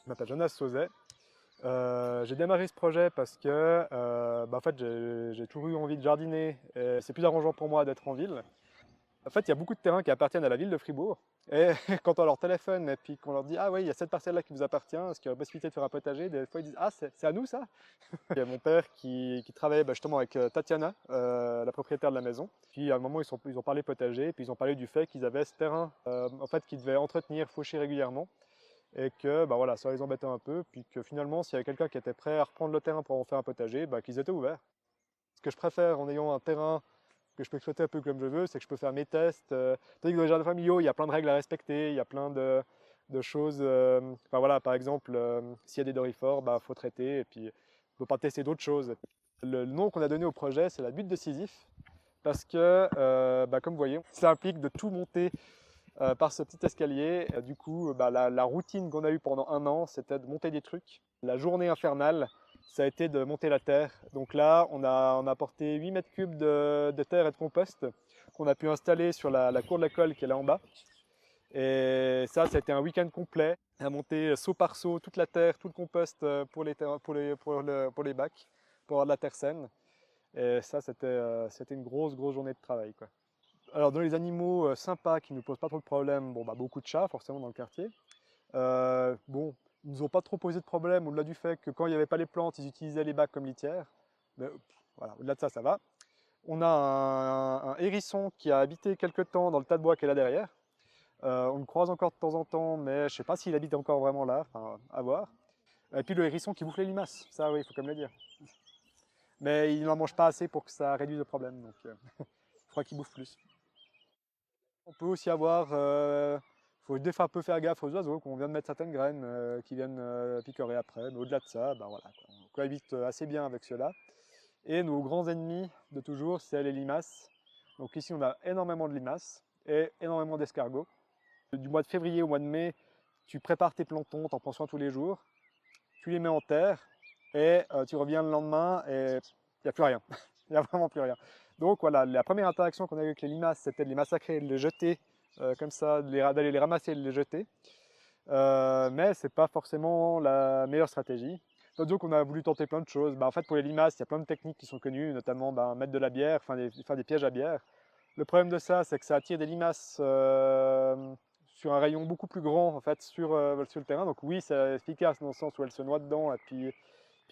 Je m'appelle Jonas Sauzet. J'ai démarré ce projet parce que en fait, j'ai toujours eu envie de jardiner et c'est plus arrangeant pour moi d'être en ville. En fait, il y a beaucoup de terrains qui appartiennent à la ville de Fribourg et quand on leur téléphone et puis qu'on leur dit «Ah oui, il y a cette parcelle-là qui vous appartient, est-ce qu'il y a possibilité de faire un potager?» Des fois ils disent «Ah, c'est à nous ça?» Il y a mon père qui travaillait justement avec Tatiana, la propriétaire de la maison. Puis à un moment, ils ont parlé potager, puis ils ont parlé du fait qu'ils avaient ce terrain en fait, qu'ils devaient entretenir, faucher régulièrement et que voilà, ça les embêtait un peu, puis que finalement, s'il y avait quelqu'un qui était prêt à reprendre le terrain pour en faire un potager, qu'ils étaient ouverts. Ce que je préfère en ayant un terrain que je peux exploiter un peu comme je veux, c'est que je peux faire mes tests. Tandis que dans les jardins familiaux, il y a plein de règles à respecter, il y a plein de choses. Voilà, par exemple, s'il y a des doryphores, il faut traiter, et puis on ne peut pas tester d'autres choses. Le nom qu'on a donné au projet, c'est la butte de Sisyphe, parce que, comme vous voyez, ça implique de tout monter par ce petit escalier. Du coup, la routine qu'on a eue pendant un an, c'était de monter des trucs. La journée infernale, ça a été de monter la terre. Donc là, on a apporté 8 mètres cubes de terre et de compost qu'on a pu installer sur la cour de l'école qui est là en bas. Et ça a été un week-end complet à monter saut par saut toute la terre, tout le compost pour les bacs, pour avoir de la terre saine. Et ça, c'était une grosse journée de travail, quoi. Alors dans les animaux sympas qui ne nous posent pas trop de problèmes, beaucoup de chats forcément dans le quartier. Bon, ils nous ont pas trop posé de problème au-delà du fait que quand il n'y avait pas les plantes, ils utilisaient les bacs comme litière. Mais voilà, au-delà de ça, ça va. On a un hérisson qui a habité quelque temps dans le tas de bois qui est là derrière. On le croise encore de temps en temps, mais je ne sais pas s'il habite encore vraiment là, enfin à voir. Et puis le hérisson qui bouffe les limaces, ça oui, il faut quand même le dire. Mais il n'en mange pas assez pour que ça réduise le problème, donc je crois qu'il bouffe plus. On peut aussi avoir, faut des fois un peu faire gaffe aux oiseaux, qu'on vient de mettre certaines graines qui viennent picorer après, mais au-delà de ça, voilà, quoi. On cohabite assez bien avec ceux-là. Et nos grands ennemis de toujours, c'est les limaces. Donc ici, on a énormément de limaces et énormément d'escargots. Du mois de février au mois de mai, tu prépares tes plantons, t'en prends soin tous les jours, tu les mets en terre et tu reviens le lendemain et il n'y a plus rien. Il n'y a vraiment plus rien. Donc voilà, la première interaction qu'on a eue avec les limaces, c'était de les massacrer, de les jeter comme ça, d'aller les ramasser et de les jeter. Mais ce n'est pas forcément la meilleure stratégie. Donc on a voulu tenter plein de choses. En fait, pour les limaces, il y a plein de techniques qui sont connues, notamment mettre de la bière, faire des pièges à bière. Le problème de ça, c'est que ça attire des limaces sur un rayon beaucoup plus grand en fait, sur le terrain. Donc oui, c'est efficace dans le sens où elles se noient dedans et puis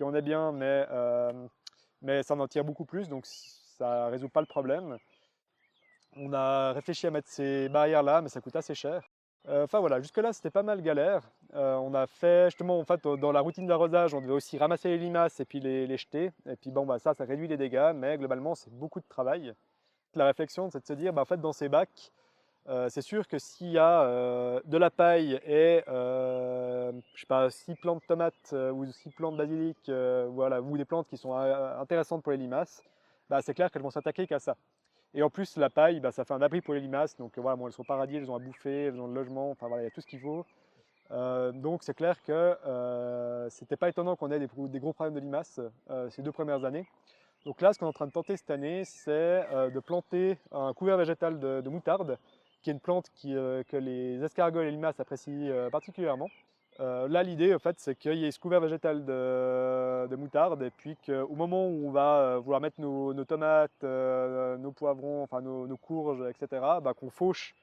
on est bien, mais ça en attire beaucoup plus, donc ça ne résout pas le problème. On a réfléchi à mettre ces barrières-là, mais ça coûte assez cher. Enfin voilà, jusque-là c'était pas mal galère. On a fait justement, en fait, dans la routine d'arrosage, on devait aussi ramasser les limaces et puis les jeter. Et puis ça réduit les dégâts, mais globalement c'est beaucoup de travail. La réflexion, c'est de se dire, en fait, dans ces bacs, c'est sûr que s'il y a de la paille et je sais pas, 6 plantes de tomates ou 6 plantes de basilic, voilà, ou des plantes qui sont intéressantes pour les limaces, c'est clair qu'elles vont s'attaquer qu'à ça. Et en plus, la paille, ça fait un abri pour les limaces, donc voilà, elles sont paradis, elles ont à bouffer, elles ont le logement, enfin voilà, il y a tout ce qu'il faut. Donc c'est clair que c'était pas étonnant qu'on ait des gros problèmes de limaces ces 2 premières années. Donc là, ce qu'on est en train de tenter cette année, c'est de planter un couvert végétal de moutarde, qui est une plante que les escargots et les limaces apprécient particulièrement. Là, l'idée, en fait, c'est qu'il y ait ce couvert végétal de moutarde, et puis qu'au moment où on va vouloir mettre nos tomates, nos poivrons, enfin nos courges, etc., qu'on fauche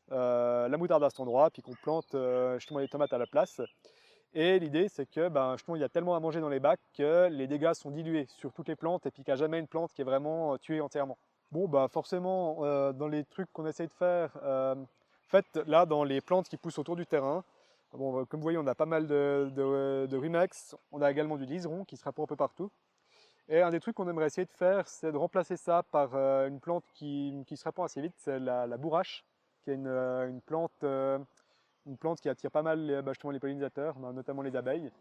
la moutarde à cet endroit, puis qu'on plante justement les tomates à la place. Et l'idée, c'est que justement, il y a tellement à manger dans les bacs que les dégâts sont dilués sur toutes les plantes et puis qu'il n'y a jamais une plante qui est vraiment tuée entièrement. Bon, forcément, dans les trucs qu'on essaye de faire, en fait, là, dans les plantes qui poussent autour du terrain, bon, comme vous voyez, on a pas mal de Rumex, on a également du liseron qui se répand un peu partout. Et un des trucs qu'on aimerait essayer de faire, c'est de remplacer ça par une plante qui se répand assez vite, c'est la bourrache, qui est une plante qui attire pas mal justement les pollinisateurs, notamment les abeilles.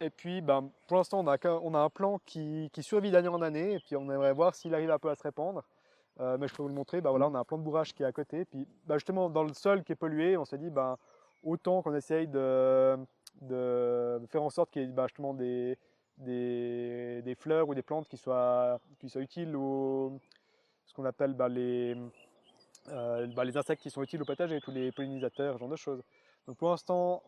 Et puis pour l'instant on a un plan qui survit d'année en année, et puis on aimerait voir s'il arrive un peu à se répandre. Mais je peux vous le montrer, voilà, on a un plan de bourrage qui est à côté. Puis justement dans le sol qui est pollué, on s'est dit autant qu'on essaye de faire en sorte qu'il y ait justement des fleurs ou des plantes qui soient utiles ce qu'on appelle les insectes qui sont utiles au potager, tous les pollinisateurs, ce genre de choses. Donc pour l'instant,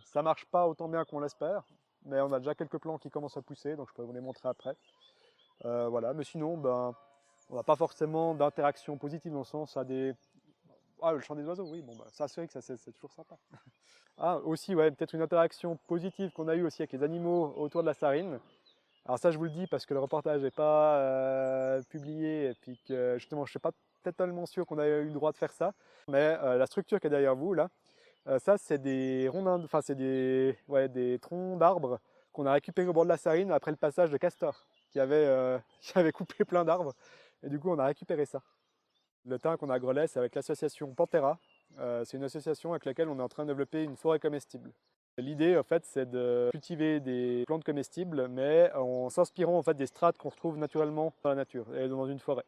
ça marche pas autant bien qu'on l'espère, mais on a déjà quelques plants qui commencent à pousser, donc je peux vous les montrer après. Voilà, mais sinon, ben, on n'a pas forcément d'interaction positive dans le sens à des... Ah, le chant des oiseaux, oui, bon, bah, ça c'est vrai que ça, c'est toujours sympa. Ah, aussi, ouais, peut-être une interaction positive qu'on a eue aussi avec les animaux autour de la Sarine. Alors ça, je vous le dis parce que le reportage n'est pas publié et puis que justement, je ne suis pas totalement sûr qu'on ait eu le droit de faire ça. Mais la structure qui est derrière vous, là, ça, c'est des rondins, enfin, c'est des, ouais, des troncs d'arbres qu'on a récupérés au bord de la Sarine après le passage de Castor, qui avait, qui avait coupé plein d'arbres. Et du coup, on a récupéré ça. Le thym qu'on a à Grelais, c'est avec l'association Pantera. C'est une association avec laquelle on est en train de développer une forêt comestible. L'idée, en fait, c'est de cultiver des plantes comestibles, mais en s'inspirant en fait des strates qu'on retrouve naturellement dans la nature et dans une forêt.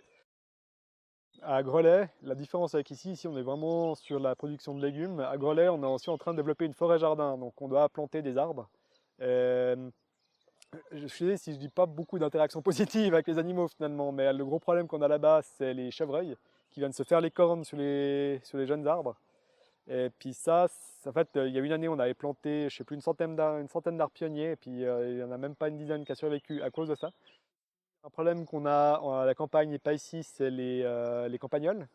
À Grelais, la différence avec ici, on est vraiment sur la production de légumes. À Grelais, on est aussi en train de développer une forêt jardin, donc on doit planter des arbres. Je sais si je dis pas beaucoup d'interactions positives avec les animaux finalement, mais le gros problème qu'on a là-bas, c'est les chevreuils qui viennent se faire les cornes sur les jeunes arbres. Et puis ça, en fait, il y a une année, on avait planté, je sais plus, une centaine d'arbres pionniers, et puis il n'y en a même pas une dizaine qui a survécu à cause de ça. Un problème qu'on a à la campagne et pas ici, c'est les campagnols,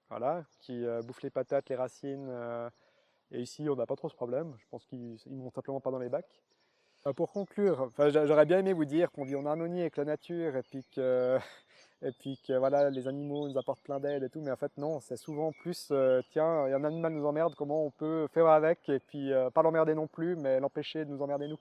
voilà, qui bouffent les patates, les racines. Et ici, on n'a pas trop ce problème. Je pense qu'ils ne vont simplement pas dans les bacs. Pour conclure, enfin, j'aurais bien aimé vous dire qu'on vit en harmonie avec la nature et puis que voilà, les animaux nous apportent plein d'aide et tout, mais en fait non, c'est souvent plus, tiens, il y a un animal qui nous emmerde, comment on peut faire avec et puis pas l'emmerder non plus, mais l'empêcher de nous emmerder nous.